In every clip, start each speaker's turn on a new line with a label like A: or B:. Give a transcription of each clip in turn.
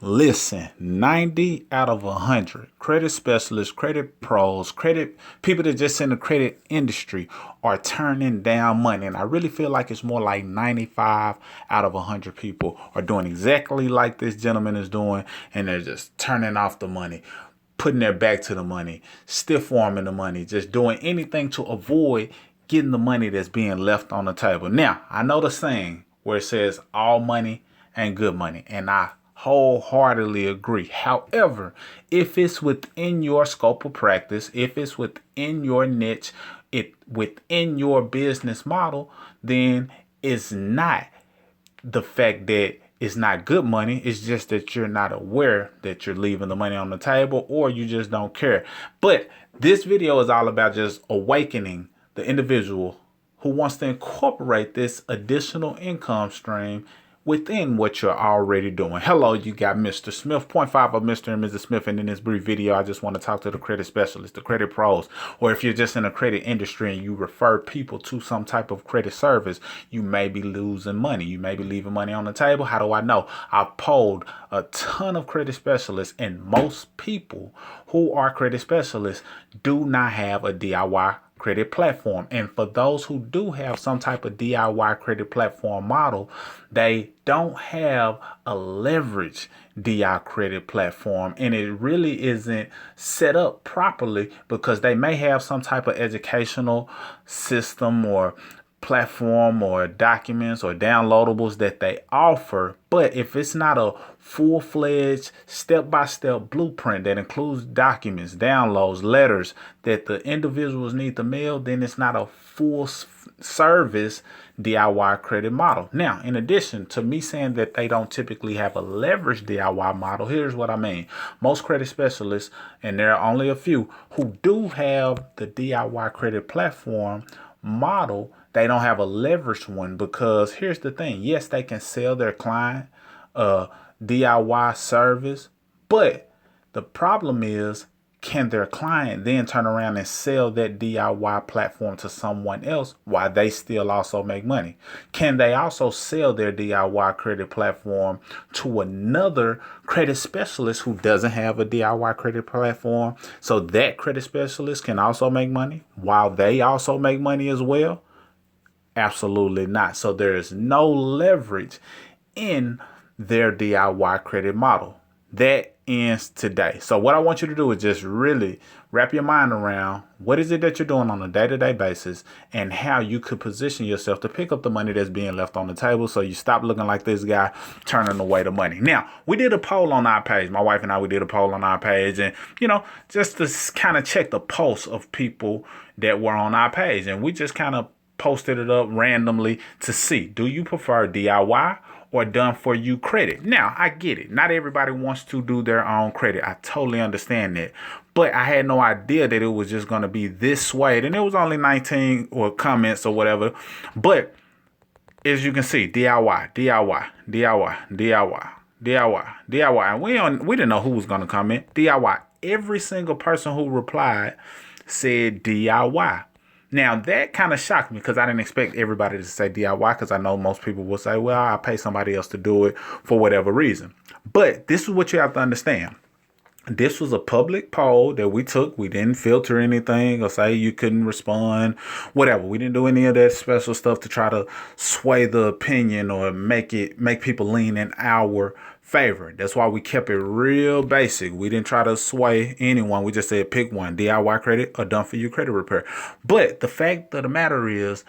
A: Listen, 90 out of 100 credit specialists, credit pros, credit people that just in the credit industry are turning down money. And I really feel like it's more like 95 out of 100 people are doing exactly like this gentleman is doing. And they're just turning off the money, putting their back to the money, stiff arming the money, just doing anything to avoid getting the money that's being left on the table. Now, I know the saying where it says all money ain't good money. And I wholeheartedly agree. However, if it's within your scope of practice, if it's within your niche, it within your business model, then it's not the fact that it's not good money. It's just that you're not aware that you're leaving the money on the table, or you just don't care. But this video is all about just awakening the individual who wants to incorporate this additional income stream within what you're already doing. Hello, you got Mr. Smith, point five of Mr. and Mrs. Smith. And in this brief video, I just want to talk to the credit specialists, the credit pros, or if you're just in the credit industry and you refer people to some type of credit service, you may be losing money. You may be leaving money on the table. How do I know? I've polled a ton of credit specialists, and most people who are credit specialists do not have a DIY credit platform. And for those who do have some type of DIY credit platform model, they don't have a leverage DI credit platform, and it really isn't set up properly because they may have some type of educational system or platform or documents or downloadables that they offer. But if it's not a full-fledged step-by-step blueprint that includes documents, downloads, letters that the individuals need to mail, then it's not a full service DIY credit model. Now, in addition to me saying that they don't typically have a leverage DIY model, here's what I mean. Most credit specialists, and there are only a few who do have the DIY credit platform model, they don't have a leveraged one, because here's the thing. Yes, they can sell their client a DIY service, but the problem is, can their client then turn around and sell that DIY platform to someone else while they still also make money? Can they also sell their DIY credit platform to another credit specialist who doesn't have a DIY credit platform, so that credit specialist can also make money while they also make money as well? Absolutely not. So there is no leverage in their DIY credit model. That ends today. So what I want you to do is just really wrap your mind around what is it that you're doing on a day-to-day basis and how you could position yourself to pick up the money that's being left on the table, so you stop looking like this guy turning away the money. Now, we did a poll on our page. My wife and I, we did a poll on our page, and, just to kind of check the pulse of people that were on our page. And we just kind of posted it up randomly to see, do you prefer DIY or done for you credit? Now, I get it. Not everybody wants to do their own credit. I totally understand that. But I had no idea that it was just going to be this way. And it was only 19 or comments or whatever. But as you can see, DIY, DIY, DIY, DIY, DIY, DIY. And we didn't know who was going to comment. DIY. Every single person who replied said DIY. Now, that kind of shocked me because I didn't expect everybody to say DIY, because I know most people will say, well, I'll pay somebody else to do it for whatever reason. But this is what you have to understand. This was a public poll that we took. We didn't filter anything or say you couldn't respond, whatever. We didn't do any of that special stuff to try to sway the opinion or make people lean in our favor. That's why we kept it real basic. We didn't try to sway anyone. We just said pick one: DIY credit or done for you credit repair. But the fact of the matter is,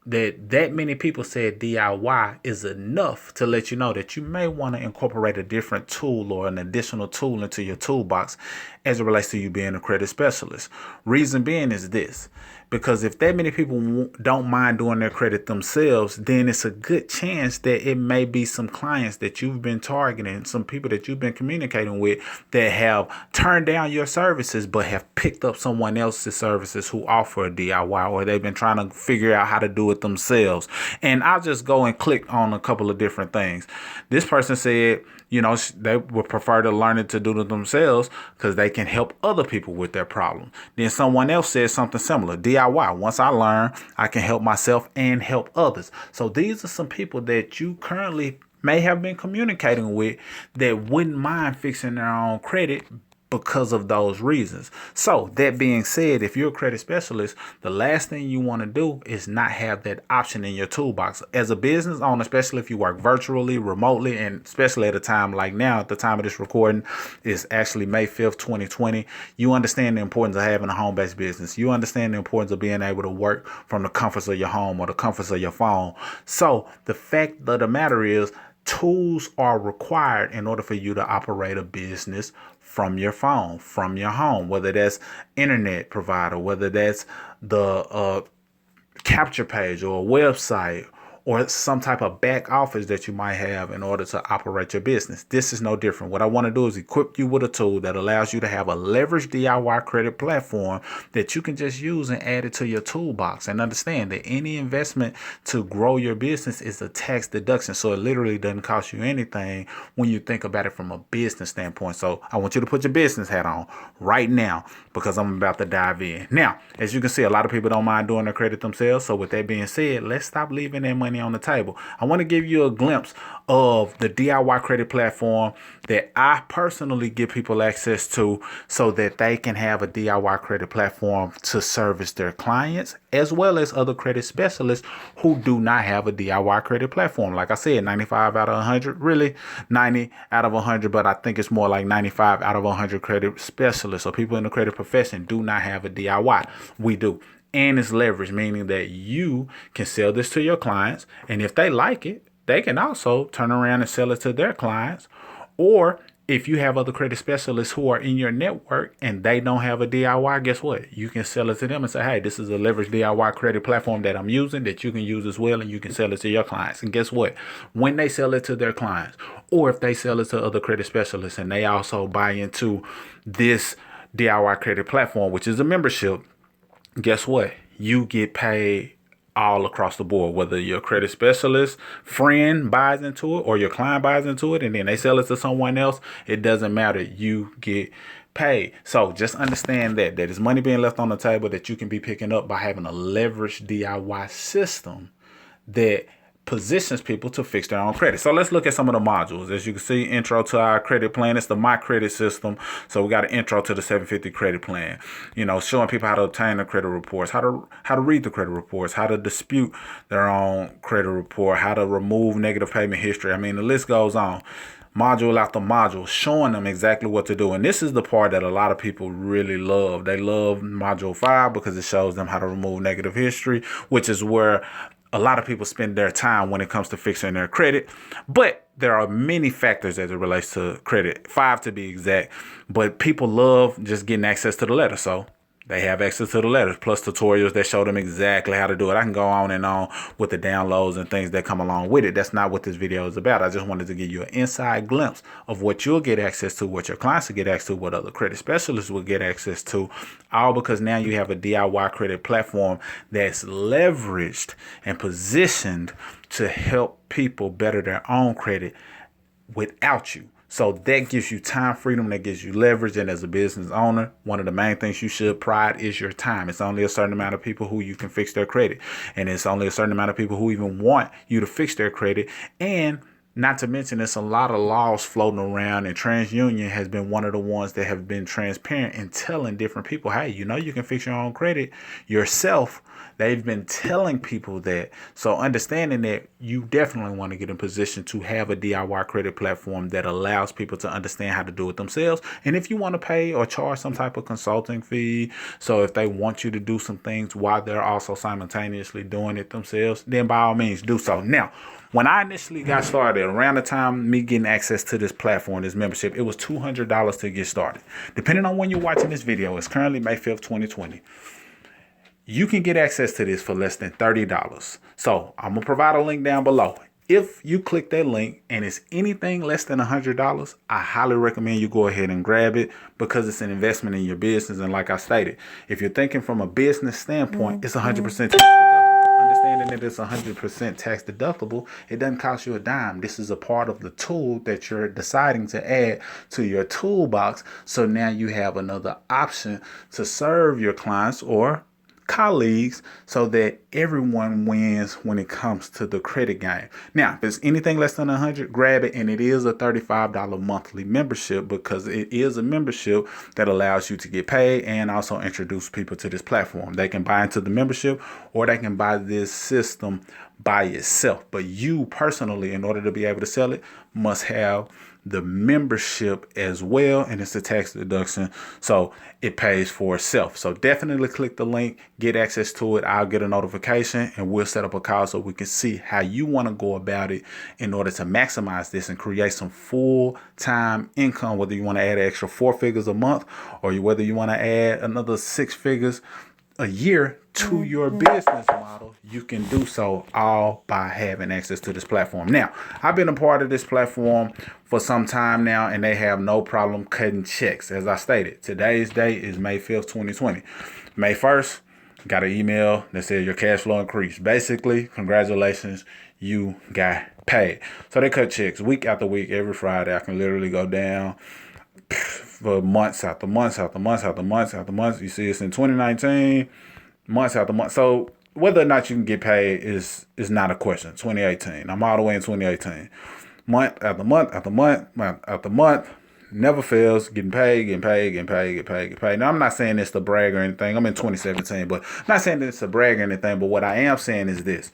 A: that many people said DIY is enough to let you know that you may want to incorporate a different tool or an additional tool into your toolbox as it relates to you being a credit specialist. Reason being is this: because if that many people don't mind doing their credit themselves, then it's a good chance that it may be some clients that you've been targeting, some people that you've been communicating with that have turned down your services but have picked up someone else's services who offer a DIY, or they've been trying to figure out how to do it themselves. And I'll just go and click on a couple of different things. This person said, they would prefer to learn it to do it themselves because they can help other people with their problem. Then someone else said something similar. DIY. Once I learn, I can help myself and help others. So these are some people that you currently may have been communicating with that wouldn't mind fixing their own credit because of those reasons. So that being said, if you're a credit specialist, the last thing you want to do is not have that option in your toolbox. As a business owner, especially if you work virtually, remotely, and especially at a time like now, at the time of this recording is actually May 5th, 2020, you understand the importance of having a home-based business. You understand the importance of being able to work from the comforts of your home or the comforts of your phone. So the fact of the matter is, tools are required in order for you to operate a business from your phone, from your home, whether that's internet provider, whether that's the capture page or a website or some type of back office that you might have in order to operate your business. This is no different. What I want to do is equip you with a tool that allows you to have a leveraged DIY credit platform that you can just use and add it to your toolbox, and understand that any investment to grow your business is a tax deduction. So it literally doesn't cost you anything when you think about it from a business standpoint. So I want you to put your business hat on right now because I'm about to dive in. Now, as you can see, a lot of people don't mind doing their credit themselves. So with that being said, let's stop leaving that money on the table. I want to give you a glimpse of the DIY credit platform that I personally give people access to so that they can have a DIY credit platform to service their clients as well as other credit specialists who do not have a DIY credit platform. Like I said, 95 out of 100, really 90 out of 100, but I think it's more like 95 out of 100 credit specialists or people in the credit profession do not have a DIY. We do. And it's leverage, meaning that you can sell this to your clients. And if they like it, they can also turn around and sell it to their clients. Or if you have other credit specialists who are in your network and they don't have a DIY, guess what? You can sell it to them and say, hey, this is a leverage DIY credit platform that I'm using that you can use as well. And you can sell it to your clients. And guess what? When they sell it to their clients, or if they sell it to other credit specialists and they also buy into this DIY credit platform, which is a membership, guess what? You get paid all across the board, whether your credit specialist friend buys into it or your client buys into it and then they sell it to someone else. It doesn't matter. You get paid. So just understand that is money being left on the table that you can be picking up by having a leveraged DIY system that positions people to fix their own credit. So let's look at some of the modules. As you can see, intro to our credit plan. It's the My Credit system. So we got an intro to the 750 credit plan, showing people how to obtain the credit reports, how to read the credit reports, how to dispute their own credit report, how to remove negative payment history. I mean, the list goes on. Module after module, showing them exactly what to do. And this is the part that a lot of people really love. They love module 5 because it shows them how to remove negative history, which is where a lot of people spend their time when it comes to fixing their credit. But there are many factors as it relates to credit, 5 to be exact. But people love just getting access to the letter. So they have access to the letters, plus tutorials that show them exactly how to do it. I can go on and on with the downloads and things that come along with it. That's not what this video is about. I just wanted to give you an inside glimpse of what you'll get access to, what your clients will get access to, what other credit specialists will get access to, all because now you have a DIY credit platform that's leveraged and positioned to help people better their own credit without you. So that gives you time freedom, that gives you leverage. And as a business owner, one of the main things you should pride is your time. It's only a certain amount of people who you can fix their credit. And it's only a certain amount of people who even want you to fix their credit. And not to mention, there's a lot of laws floating around, and TransUnion has been one of the ones that have been transparent in telling different people, hey, you can fix your own credit yourself. They've been telling people that. So understanding that, you definitely want to get in position to have a DIY credit platform that allows people to understand how to do it themselves. And if you want to pay or charge some type of consulting fee, so if they want you to do some things while they're also simultaneously doing it themselves, then by all means do so. Now, when I initially got started, around the time me getting access to this platform, this membership, it was $200 to get started. Depending on when you're watching this video, it's currently May 5th, 2020. You can get access to this for less than $30. So I'm going to provide a link down below. If you click that link and it's anything less than $100, I highly recommend you go ahead and grab it because it's an investment in your business. And like I stated, if you're thinking from a business standpoint, it's 100% tax deductible. Understanding that it's 100% tax deductible, it doesn't cost you a dime. This is a part of the tool that you're deciding to add to your toolbox. So now you have another option to serve your clients or colleagues so that everyone wins when it comes to the credit game. Now, if it's anything less than 100, grab it. And it is a $35 monthly membership, because it is a membership that allows you to get paid and also introduce people to this platform. They can buy into the membership, or they can buy this system by itself. But you personally, in order to be able to sell it, must have the membership as well, and it's a tax deduction, so it pays for itself. So definitely click the link, get access to it. I'll get a notification, and we'll set up a call so we can see how you want to go about it in order to maximize this and create some full-time income, whether you want to add an extra 4 figures a month, or whether you want to add another 6 figures a year to your business model. You can do so all by having access to this platform. Now, I've been a part of this platform for some time now, and they have no problem cutting checks. As I stated, today's date is May 5th, 2020. May 1st, got an email that said your cash flow increased. Basically, congratulations, you got paid. So they cut checks week after week, every Friday. I can literally go down for months after months after months after months after months. You see, it's in 2019, months after months. So whether or not you can get paid is not a question. 2018, I'm all the way in 2018. Month after month after month after month, never fails, getting paid, getting paid, getting paid, getting paid, getting paid. Now, I'm not saying this to brag or anything. I'm in 2017, but I'm not saying this to brag or anything. But what I am saying is this: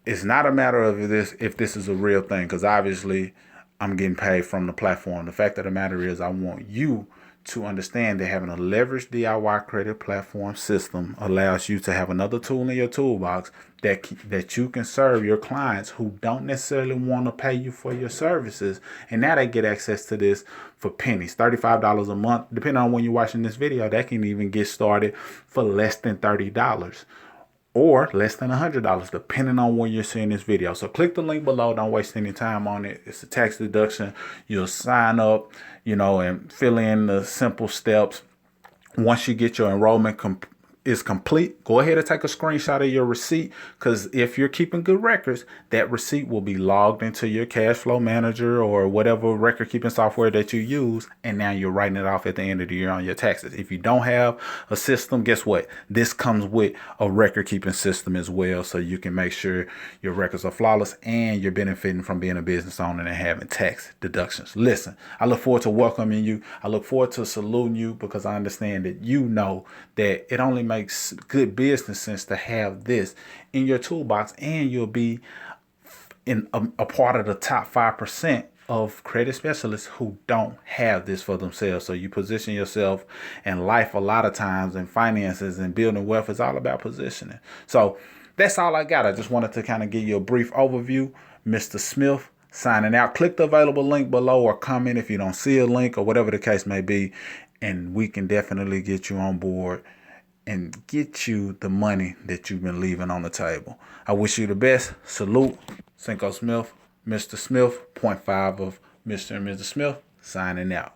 A: it's not a matter of if this is a real thing, because obviously I'm getting paid from the platform. The fact of the matter is, I want you to understand that having a leveraged DIY credit platform system allows you to have another tool in your toolbox that you can serve your clients who don't necessarily want to pay you for your services. And now they get access to this for pennies, $35 a month. Depending on when you're watching this video, that can even get started for less than $30. Or less than $100, depending on when you're seeing this video. So click the link below. Don't waste any time on it. It's a tax deduction. You'll sign up, and fill in the simple steps. Once you get your enrollment is complete, go ahead and take a screenshot of your receipt, because if you're keeping good records, that receipt will be logged into your cash flow manager or whatever record keeping software that you use, and now you're writing it off at the end of the year on your taxes. If you don't have a system, guess what? This comes with a record keeping system as well, so you can make sure your records are flawless and you're benefiting from being a business owner and having tax deductions. Listen, I look forward to welcoming you. I look forward to saluting you, because I understand that you know that it only makes good business sense to have this in your toolbox, and you'll be in a part of the top 5% of credit specialists who don't have this for themselves. So you position yourself in life. A lot of times in finances and building wealth is all about positioning. So that's all I got. I just wanted to kind of give you a brief overview. Mr. Smith signing out. Click the available link below, or comment if you don't see a link, or whatever the case may be, and we can definitely get you on board and get you the money that you've been leaving on the table. I wish you the best. Salute. Cinco Smith, Mr. Smith, .5 of Mr. and Mrs. Smith, signing out.